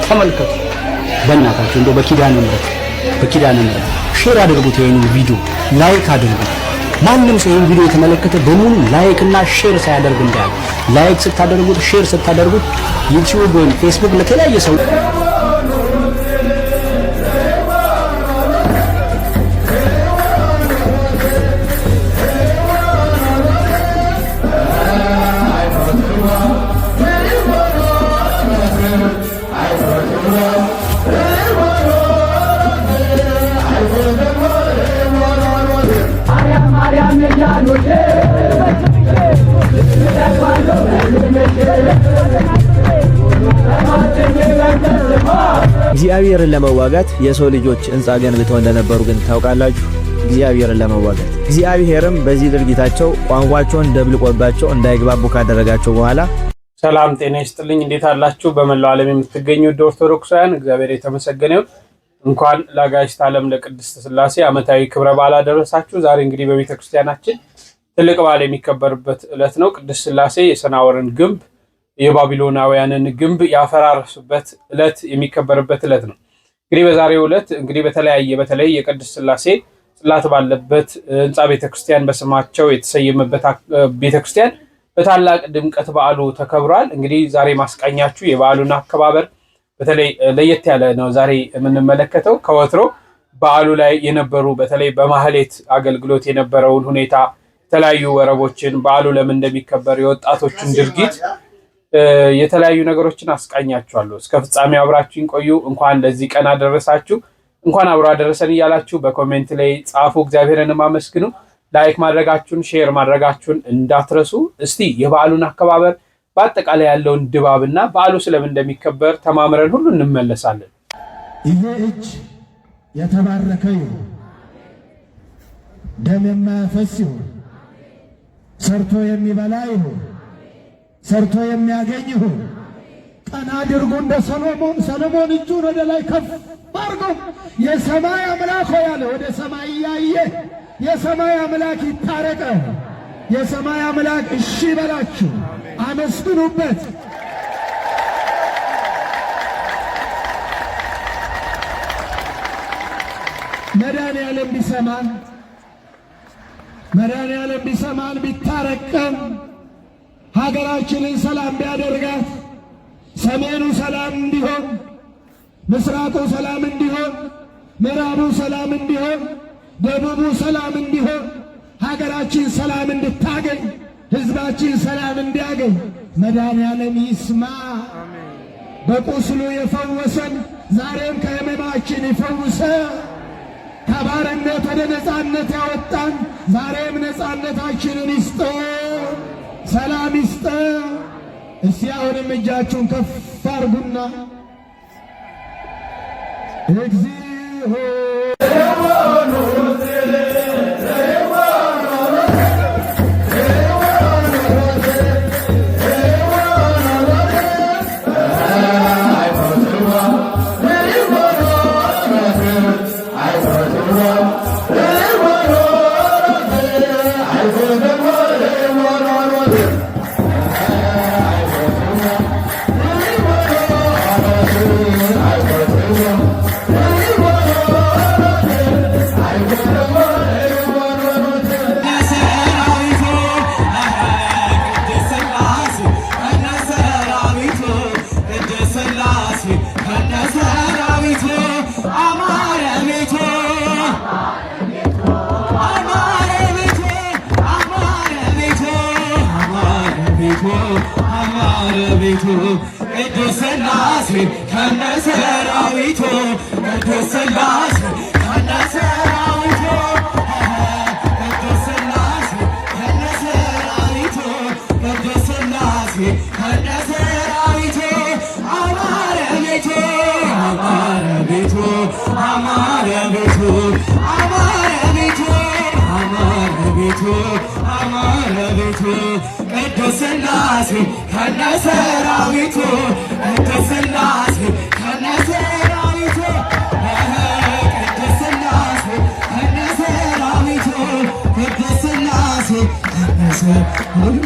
ተመልከቱ። በእናታችሁ እንደው በኪዳነ ምሕረት ሼር አድርጉት፣ ይሄንን ቪዲዮ ላይክ አድርጉት። ማንም ሰው ይሄን ቪዲዮ የተመለከተ በሙሉ ላይክ እና ሼር ሳያደርግ እንዳያል። ላይክ ስታደርጉት ሼር ስታደርጉት ዩቲዩብ ወይም ፌስቡክ ለተለያየ ሰው እግዚአብሔርን ለመዋጋት የሰው ልጆች ሕንጻ ገንብተው እንደነበሩ ግን ታውቃላችሁ። እግዚአብሔርን ለመዋጋት እግዚአብሔርም በዚህ ድርጊታቸው ቋንቋቸውን ደብልቆባቸው እንዳይግባቡ ካደረጋቸው በኋላ ሰላም ጤና ይስጥልኝ። እንዴት አላችሁ? በመላው ዓለም የምትገኙ ኦርቶዶክሳውያን እግዚአብሔር የተመሰገነ ይሁን። እንኳን ለአጋዕዝተ ዓለም ለቅድስት ሥላሴ ዓመታዊ ክብረ በዓል አደረሳችሁ። ዛሬ እንግዲህ በቤተክርስቲያናችን ትልቅ በዓል የሚከበርበት ዕለት ነው። ቅድስት ሥላሴ የሰናዖርን ግንብ የባቢሎናውያንን ግንብ ያፈራረሱበት ዕለት የሚከበርበት ዕለት ነው። እንግዲህ በዛሬው ዕለት እንግዲህ በተለይ የቅድስት ሥላሴ ጽላት ባለበት ሕንጻ ቤተክርስቲያን በስማቸው የተሰየመበት ቤተክርስቲያን በታላቅ ድምቀት በዓሉ ተከብሯል። እንግዲህ ዛሬ ማስቃኛችሁ የበዓሉን አከባበር በተለይ ለየት ያለ ነው። ዛሬ የምንመለከተው ከወትሮ በዓሉ ላይ የነበሩ በተለይ በማህሌት አገልግሎት የነበረውን ሁኔታ፣ የተለያዩ ወረቦችን፣ በዓሉ ለምን እንደሚከበር የወጣቶችን ድርጊት፣ የተለያዩ ነገሮችን አስቃኛችኋለሁ። እስከ ፍጻሜ አብራችሁን ቆዩ። እንኳን ለዚህ ቀን አደረሳችሁ፣ እንኳን አብሮ አደረሰን እያላችሁ በኮሜንት ላይ ጻፉ። እግዚአብሔርንም አመስግኑ። ላይክ ማድረጋችሁን ሼር ማድረጋችሁን እንዳትረሱ። እስቲ የበዓሉን አከባበር በአጠቃላይ ያለውን ድባብና በዓሉ ስለምን እንደሚከበር ተማምረን ሁሉ እንመለሳለን። ይሄ እጅ የተባረከ ይሁን፣ ደም የማያፈስ ይሁን፣ ሰርቶ የሚበላ ይሁን፣ ሰርቶ የሚያገኝ ይሁን። ቀና አድርጉ እንደ ሰሎሞን እጁን ወደ ላይ ከፍ አድርጎ የሰማይ አምላክ ሆይ ያለ ወደ ሰማይ እያየ የሰማይ አምላክ ይታረቀ። የሰማይ አምላክ እሺ በላችሁ፣ አመስግኑበት። መድኃኔዓለም ቢሰማን ቢታረቀን ሀገራችንን ሰላም ቢያደርጋት ሰሜኑ ሰላም እንዲሆን፣ ምስራቁ ሰላም እንዲሆን፣ ምዕራቡ ሰላም እንዲሆን፣ ደቡቡ ሰላም እንዲሆን፣ ሀገራችን ሰላም እንድታገኝ፣ ሕዝባችን ሰላም እንዲያገኝ መድኃኔዓለም ይስማ። በቁስሉ የፈወሰን ዛሬም ከሕመማችን ይፈውሰ። ከባርነት ወደ ነፃነት ያወጣን ዛሬም ነፃነታችንን ይስጠ፣ ሰላም ይስጠ። እስቲ አሁንም እጃችሁን ከፍ አድርጉና እግዚኦ ቅድስት ሥላሴ ከነሰራዊቱ ቅድስት ሥላሴ ከነሰራዊቱ ቅድስት ሥላሴ ከነሰራዊቱ ቅድስት ሥላሴ ከነሰራዊቱ አማረ ቤቱ አማረ ቤቱ አማረ ቤቱ አማረ ቤቱ አማረ ቤቱ አማረ ቤቱ ቅድስት ሥላሴ ከነሰራዊቱ ቅድስት ሥላሴ ከነሰራዊቱ ቅድስት ሥላሴ ከነሰራዊቱ ቅድስት ሥላሴ ከነሰራዊቱ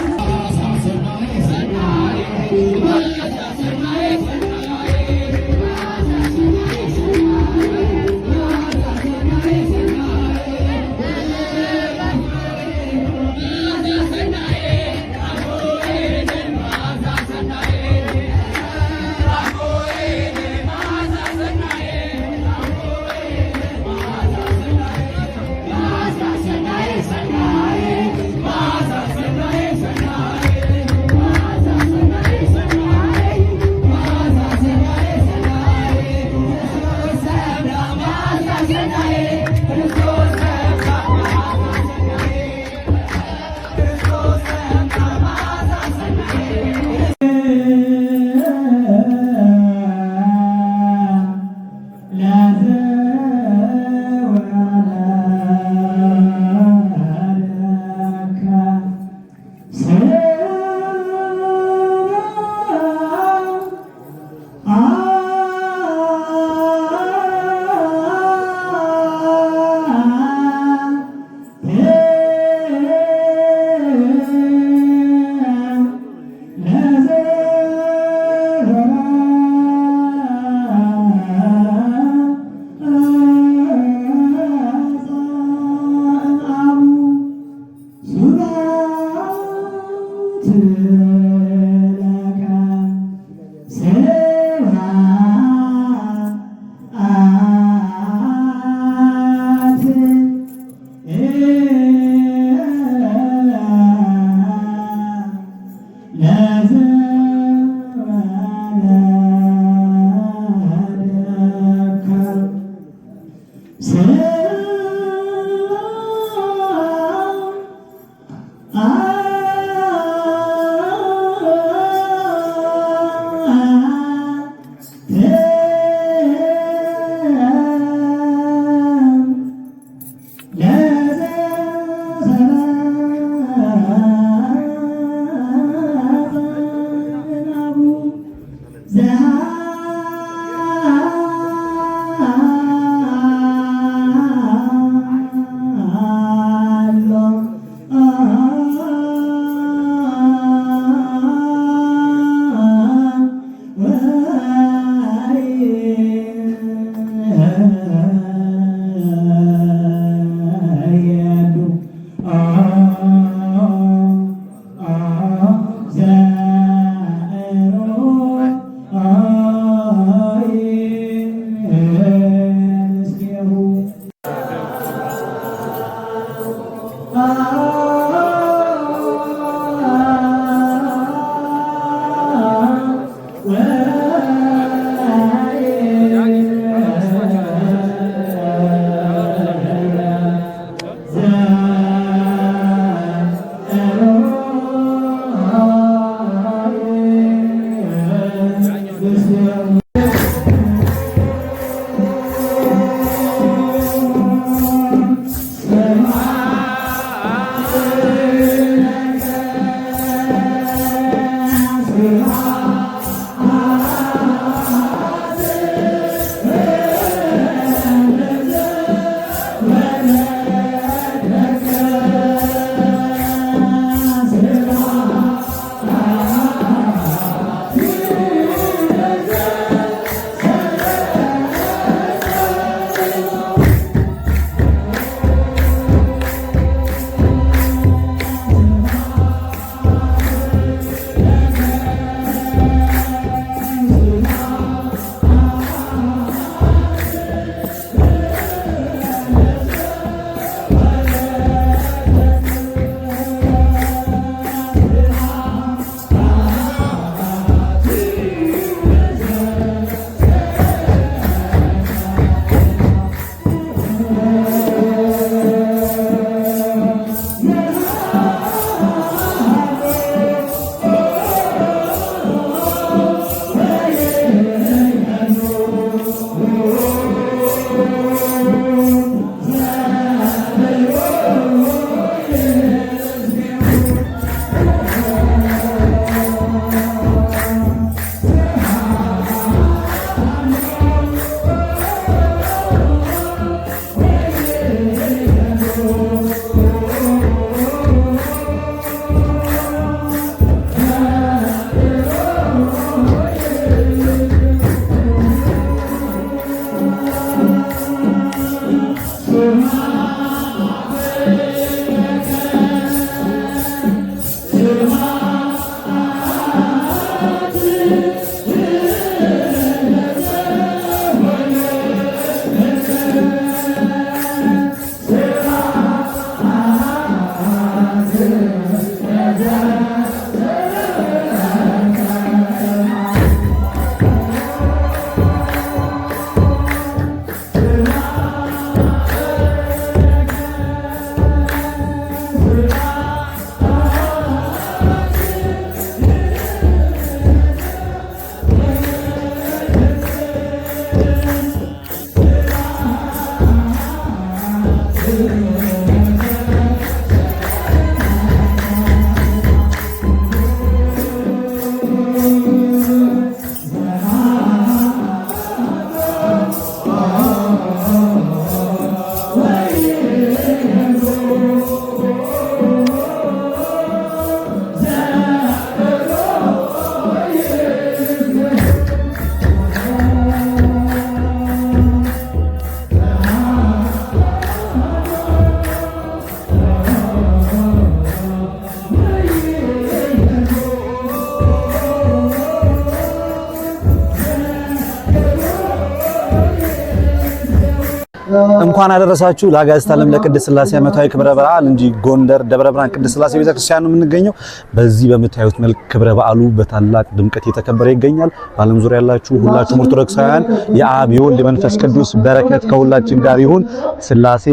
እንኳን አደረሳችሁ ለአጋዕዝተ ዓለም ለቅድስት ሥላሴ ዓመታዊ ክብረ በዓል እንጂ ጎንደር ደብረ ብርሃን ቅድስት ሥላሴ ቤተክርስቲያን ነው የምንገኘው። በዚህ በምታዩት መልክ ክብረ በዓሉ በታላቅ ድምቀት እየተከበረ ይገኛል። በዓለም ዙሪያ ያላችሁ ሁላችሁም ኦርቶዶክሳውያን የአብ የወልድ የመንፈስ ቅዱስ በረከት ከሁላችን ጋር ይሁን። ሥላሴ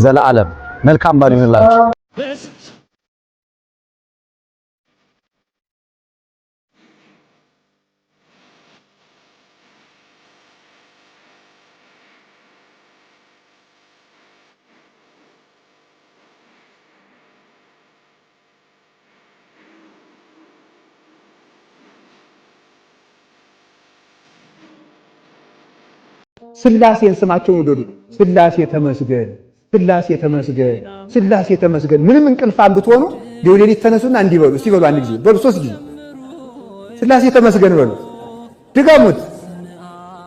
ዘለዓለም መልካም በዓል ይሁንላችሁ። ስላሴን ስማቸውን ወደዱ። ስላሴ ተመስገን፣ ስላሴ ተመስገን፣ ስላሴ ተመስገን። ምንም እንቅልፋም ብትሆኑ ሌሊት ተነሱና እንዲህ በሉ። እስቲ በሉ አንድ ጊዜ በሉ፣ 3 ጊዜ ስላሴ ተመስገን በሉ። ድገሙት፣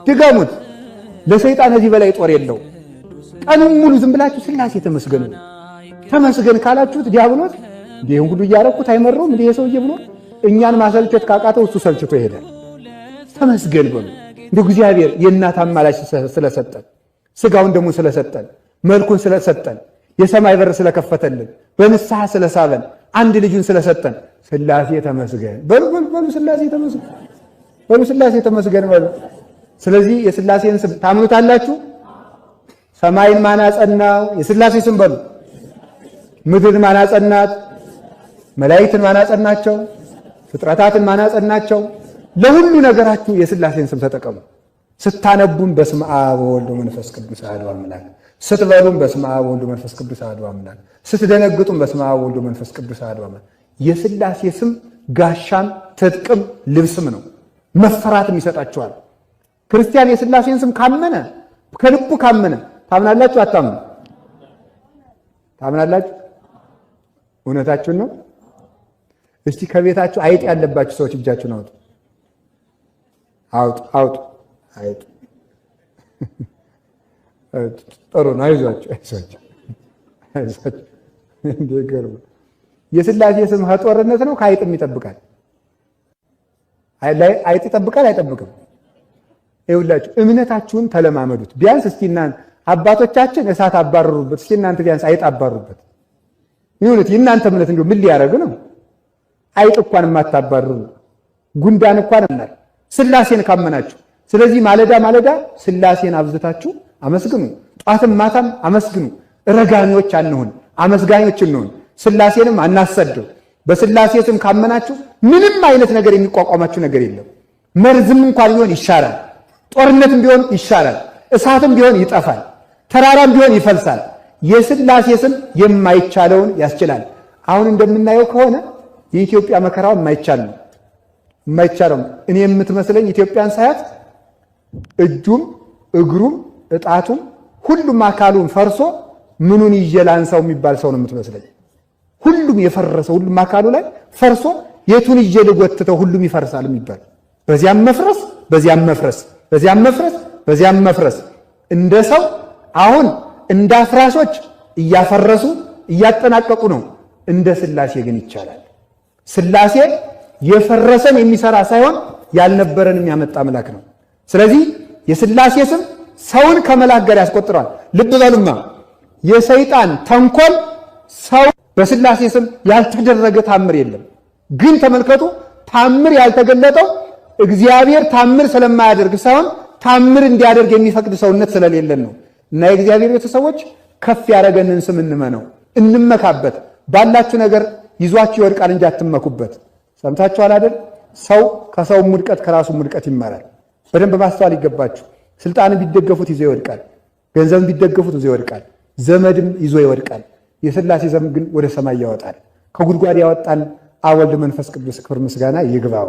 ድገሙት። ለሰይጣን እዚህ በላይ ጦር የለው። ቀኑን ሙሉ ዝም ብላችሁ ስላሴ ተመስገን በሉ። ተመስገን ካላችሁት ዲያብሎስ ይሄን ሁሉ እያረኩት አይመረውም እንዴ ሰውዬ ብሎ እኛን ማሰልቸት ካቃተው እሱ ሰልችቶ ይሄዳል። ተመስገን በሉ። እንደ እግዚአብሔር የእናት አማላጅ ስለሰጠን፣ ስጋውን ደግሞ ስለሰጠን፣ መልኩን ስለሰጠን፣ የሰማይ በር ስለከፈተልን፣ በንስሐ ስለሳበን፣ አንድ ልጁን ስለሰጠን ስላሴ ተመስገን በሉ በሉ። ስላሴ ተመስገን በሉ። ስላሴ ተመስገን በሉ። ስለዚህ የስላሴን ስም ታምኑታላችሁ? ሰማይን ማን አጸናው? የስላሴ ስም በሉ። ምድርን ማን አጸናት? መላእክትን ማን አጸናቸው? ፍጥረታትን ማን አጸናቸው? ለሁሉ ነገራችሁ የስላሴን ስም ተጠቀሙ። ስታነቡም በስመ አብ ወወልድ ወመንፈስ ቅዱስ አሐዱ አምላክ፣ ስትበሉም በስመ አብ ወወልድ ወመንፈስ ቅዱስ አሐዱ አምላክ፣ ስትደነግጡም በስመ አብ ወወልድ ወመንፈስ ቅዱስ አሐዱ አምላክ። የስላሴ ስም ጋሻም ትጥቅም ልብስም ነው። መፈራትም ይሰጣችኋል። ክርስቲያን የስላሴን ስም ካመነ ከልቡ ካመነ ታምናላችሁ? አታምኑ? ታምናላችሁ? እውነታችሁን ነው? እስቲ ከቤታችሁ አይጥ ያለባችሁ ሰዎች እጃችሁን አውጡ። አውጡ አውጡ። አይጥ ጥሩ ነው። አይዟችሁ አይዟችሁ አይዟችሁ። እንደገርም የስላሴ ስም ጦርነት ነው። ከአይጥም ይጠብቃል። አይጥ ይጠብቃል አይጠብቅም? ይኸውላችሁ እምነታችሁን ተለማመዱት። ቢያንስ እስቲ እናንተ አባቶቻችን እሳት አባረሩበት፣ እስቲ እናንተ ቢያንስ አይጥ አባሩበት። ይሁንት የእናንተ እምነት እንደው ምን ሊያደርግ ነው? አይጥ እንኳን የማታባርሩ ጉንዳን እንኳን እናል ስላሴን ካመናችሁ። ስለዚህ ማለዳ ማለዳ ስላሴን አብዝታችሁ አመስግኑ። ጧትም ማታም አመስግኑ። ረጋኞች አንሁን፣ አመስጋኞች እንሁን። ስላሴንም አናሰደው። በስላሴ ስም ካመናችሁ ምንም አይነት ነገር የሚቋቋማችሁ ነገር የለም። መርዝም እንኳን ቢሆን ይሻራል፣ ጦርነትም ቢሆን ይሻራል፣ እሳትም ቢሆን ይጠፋል፣ ተራራም ቢሆን ይፈልሳል። የስላሴ ስም የማይቻለውን ያስችላል። አሁን እንደምናየው ከሆነ የኢትዮጵያ መከራው የማይቻል ነው። የማይቻለው እኔ የምትመስለኝ ኢትዮጵያን ሳያት እጁም እግሩም እጣቱም ሁሉም አካሉን ፈርሶ ምኑን ይዤ ላንሳው የሚባል ሰው ነው የምትመስለኝ። ሁሉም የፈረሰ ሁሉም አካሉ ላይ ፈርሶ የቱን ይዤ ልጎትተው ሁሉም ይፈርሳል የሚባል በዚያም መፍረስ በዚያም መፍረስ በዚያም መፍረስ በዚያም መፍረስ እንደ ሰው አሁን እንደ አፍራሾች እያፈረሱ እያጠናቀቁ ነው። እንደ ስላሴ ግን ይቻላል። ስላሴ የፈረሰን የሚሰራ ሳይሆን ያልነበረን የሚያመጣ አምላክ ነው። ስለዚህ የስላሴ ስም ሰውን ከመላክ ጋር ያስቆጥረዋል። ልብ በሉማ የሰይጣን ተንኮል ሰው በስላሴ ስም ያልተደረገ ታምር የለም። ግን ተመልከቱ፣ ታምር ያልተገለጠው እግዚአብሔር ታምር ስለማያደርግ ሳይሆን ታምር እንዲያደርግ የሚፈቅድ ሰውነት ስለሌለን ነው። እና የእግዚአብሔር ቤተሰቦች ከፍ ያደረገንን ስም እንመነው፣ እንመካበት። ባላችሁ ነገር ይዟችሁ ይወድቃል እንጂ አትመኩበት። ሰምታችኋል አይደል? ሰው ከሰው ውድቀት ከራሱ ውድቀት ይማራል። በደንብ ማስተዋል ይገባችሁ። ስልጣን ቢደገፉት ይዞ ይወድቃል፣ ገንዘብ ቢደገፉት ይዞ ይወድቃል፣ ዘመድም ይዞ ይወድቃል። የስላሴ ዘም ግን ወደ ሰማይ ያወጣል። ከጉድጓድ ያወጣን አብ ወልድ መንፈስ ቅዱስ ክብር ምስጋና ይግባው።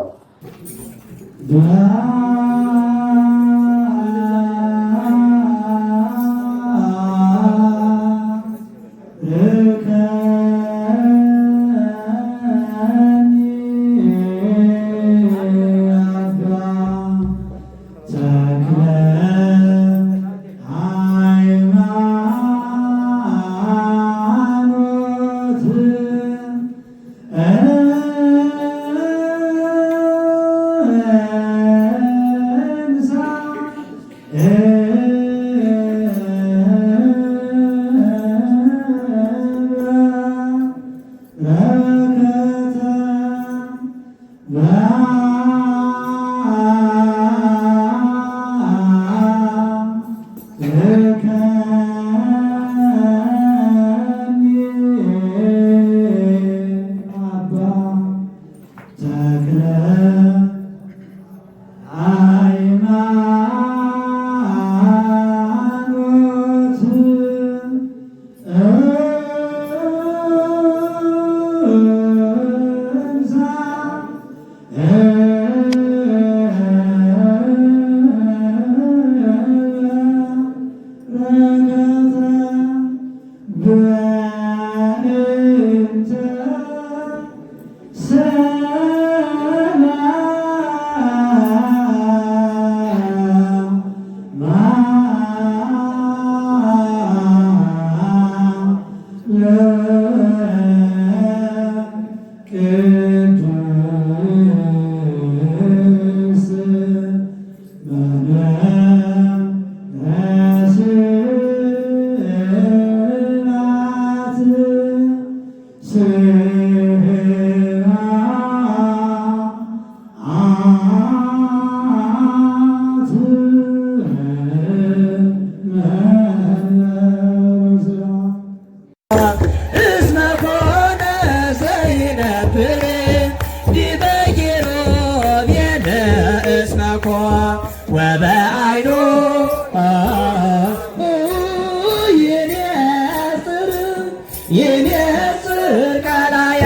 ወበአይኑ ይንጽር ቀላያ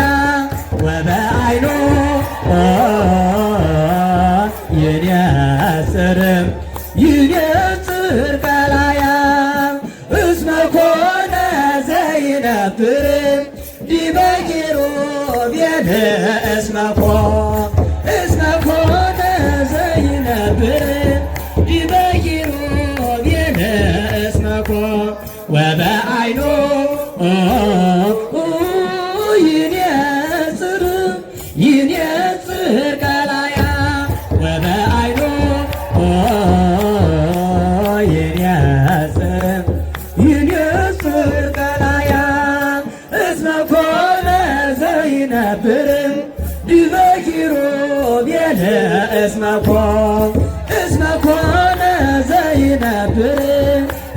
ወበአይኑ ይንጽር ቀላያ እስመ ኮነ ዘይነብር ዲበ ኪሩቤል እስመ ኮነ ዘይነብር ዲበ ኪሩቤል እስመ ወበአይኑ ይንጽር ቀላያ ወበአይኑ ይንጽር ቀላያ እስመ ኮነ ዘይነብር ዲበ ኪሩቤል እስመ ኮነ ዘይነብር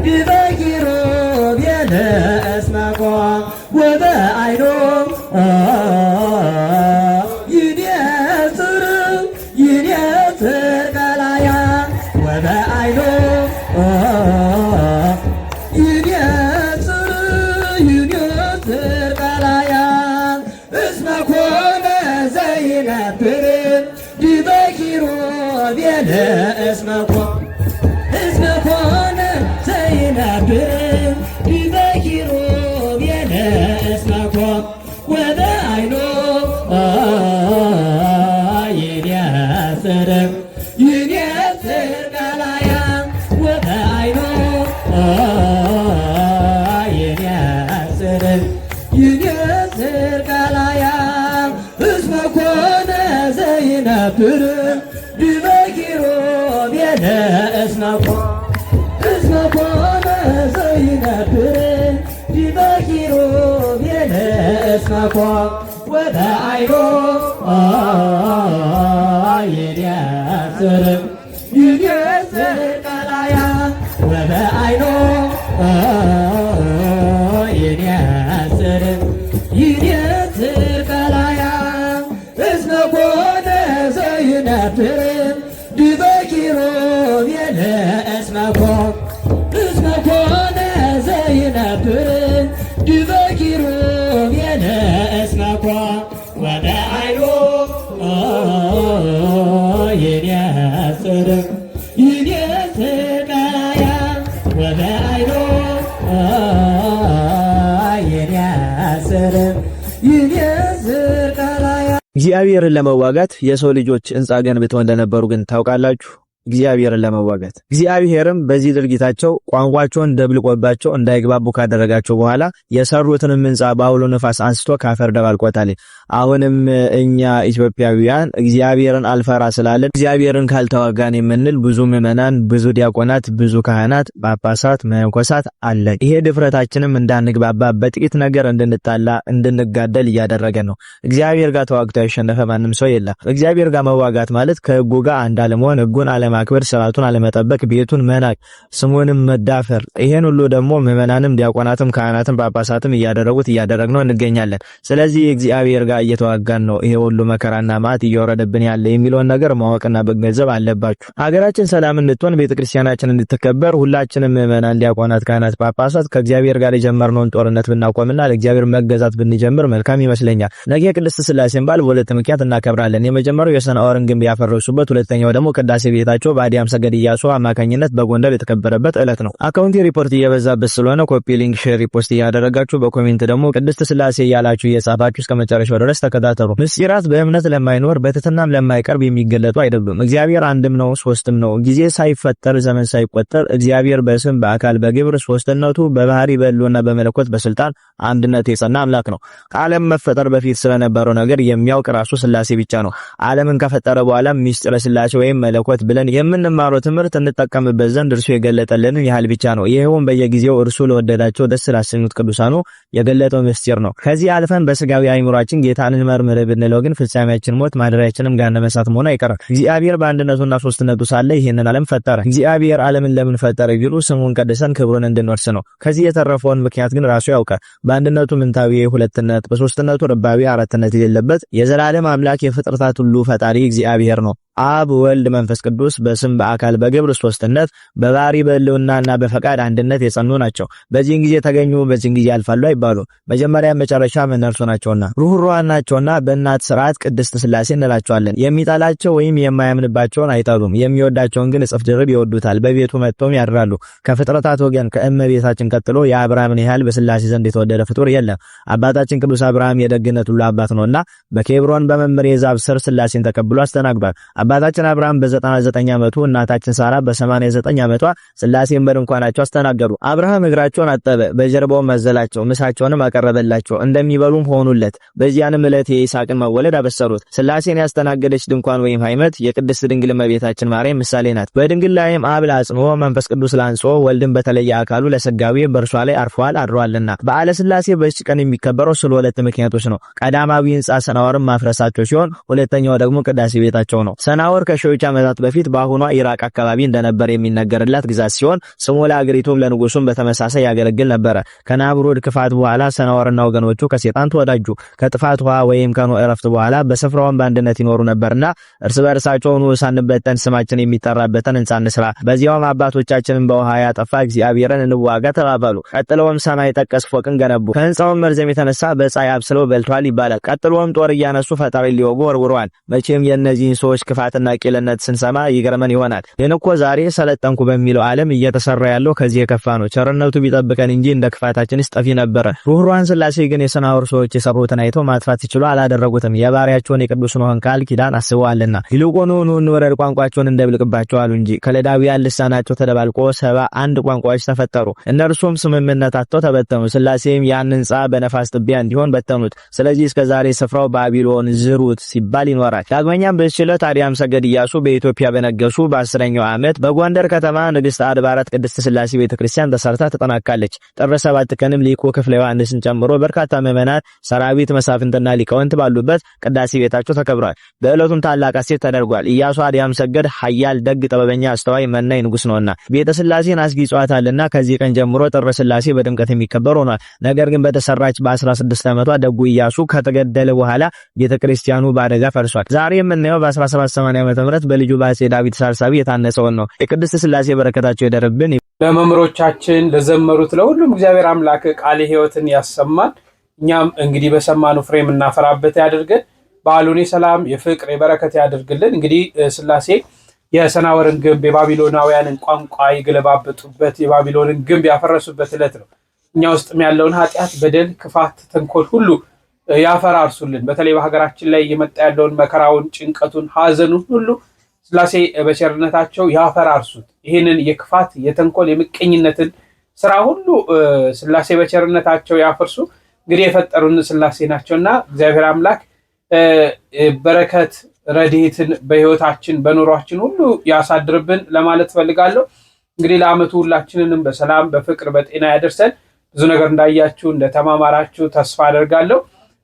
ዲበ ኪሩቤል እስመ ወበአይኑ ይንጽር ቀላያ ወበአይኑ ይንጽር ቀላያ እስመ ኮነ ዘይነብር ዲበ ኪሩቤል እስመ ኮነ ዘይነብር ዲበ ኪሩቤል እስመ ወበአይኑ ይንጽር ቀላያ ወበአይኑ ይንጽር ቀላያ እስመ ኮነ ዘይነብር ዲበ ኪሩቤል እስመ ኮነ ዘይነብር ዲበ ኪሩቤል እስመ ወበአይኑ ይንጽር ቀላያ ወበአይኑ ይንጽር ቀላያ እስመ ኮነ ዘይነብር ዲበ ኪሩቤል እስመ ኮነ ዘይነብር ዲበ ኪሩቤል እስመ ወበአይኑ ይንጽር ቀላያ ወበአይኑ ይንጽር ቀላያ። እግዚአብሔርን ለመዋጋት የሰው ልጆች ሕንጻ ገንብተው እንደነበሩ ግን ታውቃላችሁ? እግዚአብሔርን ለመዋጋት እግዚአብሔርም በዚህ ድርጊታቸው ቋንቋቸውን ደብልቆባቸው እንዳይግባቡ ካደረጋቸው በኋላ የሰሩትንም ሕንጻ በአውሎ ነፋስ አንስቶ ካፈር ደባልቆታል። አሁንም እኛ ኢትዮጵያውያን እግዚአብሔርን አልፈራ ስላለን እግዚአብሔርን ካልተዋጋን የምንል ብዙ ምዕመናን፣ ብዙ ዲያቆናት፣ ብዙ ካህናት፣ ጳጳሳት፣ መነኮሳት አለን። ይሄ ድፍረታችንም እንዳንግባባ፣ በጥቂት ነገር እንድንጣላ፣ እንድንጋደል እያደረገ ነው። እግዚአብሔር ጋር ተዋግቶ ያሸነፈ ማንም ሰው የለም። እግዚአብሔር ጋር መዋጋት ማለት ከሕጉ ጋር አንድ አለመሆን፣ ሕጉን አለማክበር፣ ስርዓቱን አለመጠበቅ፣ ቤቱን መናቅ፣ ስሙንም መዳፈር። ይሄን ሁሉ ደግሞ ምዕመናንም፣ ዲያቆናትም፣ ካህናትም ጳጳሳትም እያደረግነው እንገኛለን። ስለዚህ እግዚአብሔር ጋር እየተዋጋን ነው ይሄ ሁሉ መከራና ማት እየወረደብን ያለ የሚለውን ነገር ማወቅና መገንዘብ አለባችሁ። ሀገራችን ሰላም እንድትሆን፣ ቤተክርስቲያናችን እንድትከበር ሁላችንም ምዕመናን፣ ዲያቆናት፣ ካህናት፣ ጳጳሳት ከእግዚአብሔር ጋር የጀመርነውን ጦርነት ብናቆምና ለእግዚአብሔር መገዛት ብንጀምር መልካም ይመስለኛል። ነገ ቅድስት ሥላሴን በዓል በሁለት ምክንያት እናከብራለን። የመጀመሪያው የሰናዖርን ግንብ ያፈረሱበት፣ ሁለተኛው ደግሞ ቅዳሴ ቤታቸው በአዲያም ሰገድ ኢያሱ አማካኝነት በጎንደር የተከበረበት ዕለት ነው። አካውንት ሪፖርት እየበዛበት ስለሆነ ኮፒ ሊንክ፣ ሼር፣ ሪፖስት እያደረጋችሁ በኮሜንት ደግሞ ቅድስት ሥላሴ እያላችሁ እየጻፋችሁ እስከ መጨረሻው ድረስ ተከታተሉ። ምስጢራት በእምነት ለማይኖር በትህትናም ለማይቀርብ የሚገለጡ አይደሉም። እግዚአብሔር አንድም ነው፣ ሶስትም ነው። ጊዜ ሳይፈጠር ዘመን ሳይቆጠር እግዚአብሔር በስም በአካል በግብር ሶስትነቱ በባህሪ በሕልውና በመለኮት በስልጣን አንድነት የጸና አምላክ ነው። ከዓለም መፈጠር በፊት ስለነበረው ነገር የሚያውቅ ራሱ ሥላሴ ብቻ ነው። ዓለምን ከፈጠረ በኋላ ምስጢረ ሥላሴ ወይም መለኮት ብለን የምንማረው ትምህርት እንጠቀምበት ዘንድ እርሱ የገለጠልንን ያህል ብቻ ነው። ይሄውም በየጊዜው እርሱ ለወደዳቸው ደስ ላሰኙት ቅዱሳኑ የገለጠው ምስጢር ነው። ከዚህ አልፈን በስጋዊ አይምሯችን ጌታን እንመርምር ብንለው ግን ፍጻሜያችን ሞት፣ ማደሪያችንም ገሃነመ እሳት መሆኑ አይቀርም። እግዚአብሔር በአንድነቱና ሶስትነቱ ሳለ ይህንን ዓለም ፈጠረ። እግዚአብሔር ዓለምን ለምን ፈጠረ ቢሉ ስሙን ቀድሰን ክብሩን እንድንወርስ ነው። ከዚህ የተረፈውን ምክንያት ግን ራሱ ያውቃል። በአንድነቱ ምንታዊ ሁለትነት፣ በሶስትነቱ ርባዊ አራትነት የሌለበት የዘላለም አምላክ የፍጥረታት ሁሉ ፈጣሪ እግዚአብሔር ነው። አብ ወልድ መንፈስ ቅዱስ በስም በአካል በግብር ሶስትነት በባህሪ በሕልውናና በፈቃድ አንድነት የጸኑ ናቸው። በዚህን ጊዜ ተገኙ በዚህን ጊዜ ያልፋሉ አይባሉ። መጀመሪያ መጨረሻም እነርሱ ናቸውና ሩህሩሃን ናቸውና በእናት ሥርዓት ቅድስት ሥላሴ እንላቸዋለን። የሚጠላቸው ወይም የማያምንባቸውን አይጠሉም፣ የሚወዳቸውን ግን እጥፍ ድርብ ይወዱታል። በቤቱ መጥተውም ያድራሉ። ከፍጥረታት ወገን ከእመቤታችን ቀጥሎ የአብርሃምን ያህል በሥላሴ ዘንድ የተወደደ ፍጡር የለም። አባታችን ቅዱስ አብርሃም የደግነት ሁሉ አባት ነውና በኬብሮን በመምሬ ዛፍ ስር ሥላሴን ተቀብሎ አስተናግዷል። አባታችን አብርሃም በ99 ዓመቱ እናታችን ሳራ በ89 ዓመቷ ሥላሴን በድንኳናቸው አስተናገዱ። አብርሃም እግራቸውን አጠበ፣ በጀርባው መዘላቸው፣ ምሳቸውንም አቀረበላቸው፣ እንደሚበሉም ሆኑለት። በዚያንም ዕለት የይስሐቅን መወለድ አበሰሩት። ሥላሴን ያስተናገደች ድንኳን ወይም ሃይመት የቅድስት ድንግል እመቤታችን ማርያም ምሳሌ ናት። በድንግል ላይም አብ ለአጽንኦ መንፈስ ቅዱስ ላንጾ ወልድን በተለየ አካሉ ለሥጋዌ በእርሷ ላይ አርፏል አድሯልና። በዓለ ሥላሴ በዚህ ቀን የሚከበረው ስለ ሁለት ምክንያቶች ነው። ቀዳማዊ ሕንጻ ሰናወርን ማፍረሳቸው ሲሆን ሁለተኛው ደግሞ ቅዳሴ ቤታቸው ነው። ሰናወር ከሺዎች ዓመታት በፊት በአሁኗ ኢራቅ አካባቢ እንደነበር የሚነገርላት ግዛት ሲሆን ስሙ ለአገሪቱም ለንጉሱም በተመሳሳይ ያገለግል ነበረ። ከናምሩድ ክፋት በኋላ ሰናወርና ወገኖቹ ከሴጣን ተወዳጁ። ከጥፋት ውሃ ወይም ከኖህ ዕረፍት በኋላ በስፍራውን በአንድነት ይኖሩ ነበርና እርስ በርሳቸው ኑ ሳንበተን ስማችን የሚጠራበትን ሕንጻ እንስራ፣ በዚያውም አባቶቻችንን በውሃ ያጠፋ እግዚአብሔርን እንዋጋ ተባባሉ። ቀጥለውም ሰማይ ጠቀስ ፎቅን ገነቡ። ከሕንጻውም መርዘም የተነሳ በፀሐይ አብስለው በልቷል ይባላል። ቀጥሎም ጦር እያነሱ ፈጣሪ ሊወጉ ወርውረዋል። መቼም የእነዚህን ሰዎች ክፋትና ቂልነት ስንሰማ ይገርመን ይሆናል። ግን እኮ ዛሬ ሰለጠንኩ በሚለው ዓለም እየተሰራ ያለው ከዚህ የከፋ ነው። ቸርነቱ ቢጠብቀን እንጂ እንደ ክፋታችንስ ጠፊ ነበረ። ሩህሩሃን ሥላሴ ግን የሰናወር ሰዎች የሰሩትን አይተው ማጥፋት ሲችሉ አላደረጉትም። የባሪያቸውን የቅዱስ ኖኅን ቃል ኪዳን አስበዋልና። ይልቁኑ ኑ እንውረድ ቋንቋቸውን እንደብልቅባቸው አሉ እንጂ። ከለዳውያን ልሳናቸው ተደባልቆ 71 ቋንቋዎች ተፈጠሩ። እነርሱም ስምምነት አጥተው ተበተኑ። ሥላሴም ያን ሕንጻ በነፋስ ትቢያ እንዲሆን በተኑት። ስለዚህ እስከዛሬ ስፍራው ባቢሎን ዝሩት ሲባል ይኖራል። ዳግመኛም በዚህ ዕለት አርያም ሰገድ ኢያሱ በኢትዮጵያ በነገሱ በ10ኛው ዓመት በጎንደር ከተማ ንግሥት አድባራት ቅድስት ሥላሴ ቤተክርስቲያን ተሰርታ ተጠናቃለች። ጥር 7 ቀንም ሊቁ ክፍለ ዮሐንስን ጨምሮ በርካታ ምዕመናን፣ ሰራዊት፣ መሳፍንትና ሊቃውንት ባሉበት ቅዳሴ ቤታቸው ተከብሯል። በዕለቱም ታላቅ ሐሴት ተደርጓል። ኢያሱ አርያም ሰገድ ኃያል፣ ደግ፣ ጥበበኛ፣ አስተዋይ፣ መናኝ ንጉሥ ነውና ቤተ ሥላሴን አስጊጿታልና ከዚህ ቀን ጀምሮ ጥር ሥላሴ በድምቀት የሚከበር ሆኗል። ነገር ግን በተሰራች በ16 ዓመቷ ደጉ ኢያሱ ከተገደለ በኋላ ቤተክርስቲያኑ በአደጋ ፈርሷል። ዛሬ የምናየው በ1780 ዓመተ ምህረት በልጁ በአፄ ዳዊት ሳልሳዊ የታነጸውን ነው። የቅድስት ሥላሴ በረከታቸው ይደርብን። ለመምህሮቻችን ለዘመሩት ለሁሉም እግዚአብሔር አምላክ ቃለ ሕይወትን ያሰማል። እኛም እንግዲህ በሰማነው ፍሬ የምናፈራበት ያድርገን። በዓሉን የሰላም የፍቅር የበረከት ያድርግልን። እንግዲህ ሥላሴ የሰናወርን ግንብ የባቢሎናውያንን ቋንቋ የገለባበጡበት የባቢሎንን ግንብ ያፈረሱበት ዕለት ነው። እኛ ውስጥም ያለውን ኃጢአት፣ በደል፣ ክፋት፣ ተንኮል ሁሉ ያፈራርሱልን። በተለይ በሀገራችን ላይ እየመጣ ያለውን መከራውን፣ ጭንቀቱን፣ ሐዘኑን ሁሉ ሥላሴ በቸርነታቸው ያፈራርሱት። ይህንን የክፋት የተንኮል የምቀኝነትን ስራ ሁሉ ሥላሴ በቸርነታቸው ያፈርሱ። እንግዲህ የፈጠሩን ሥላሴ ናቸውና እግዚአብሔር አምላክ በረከት ረድኤትን በሕይወታችን በኑሯችን ሁሉ ያሳድርብን ለማለት ፈልጋለሁ። እንግዲህ ለዓመቱ ሁላችንንም በሰላም በፍቅር በጤና ያደርሰን። ብዙ ነገር እንዳያችሁ እንደተማማራችሁ ተስፋ አደርጋለሁ።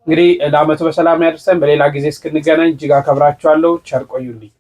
እንግዲህ ለዓመቱ በሰላም ያደርሰን። በሌላ ጊዜ እስክንገናኝ እጅግ አከብራችኋለሁ። ቸር ቆዩልኝ።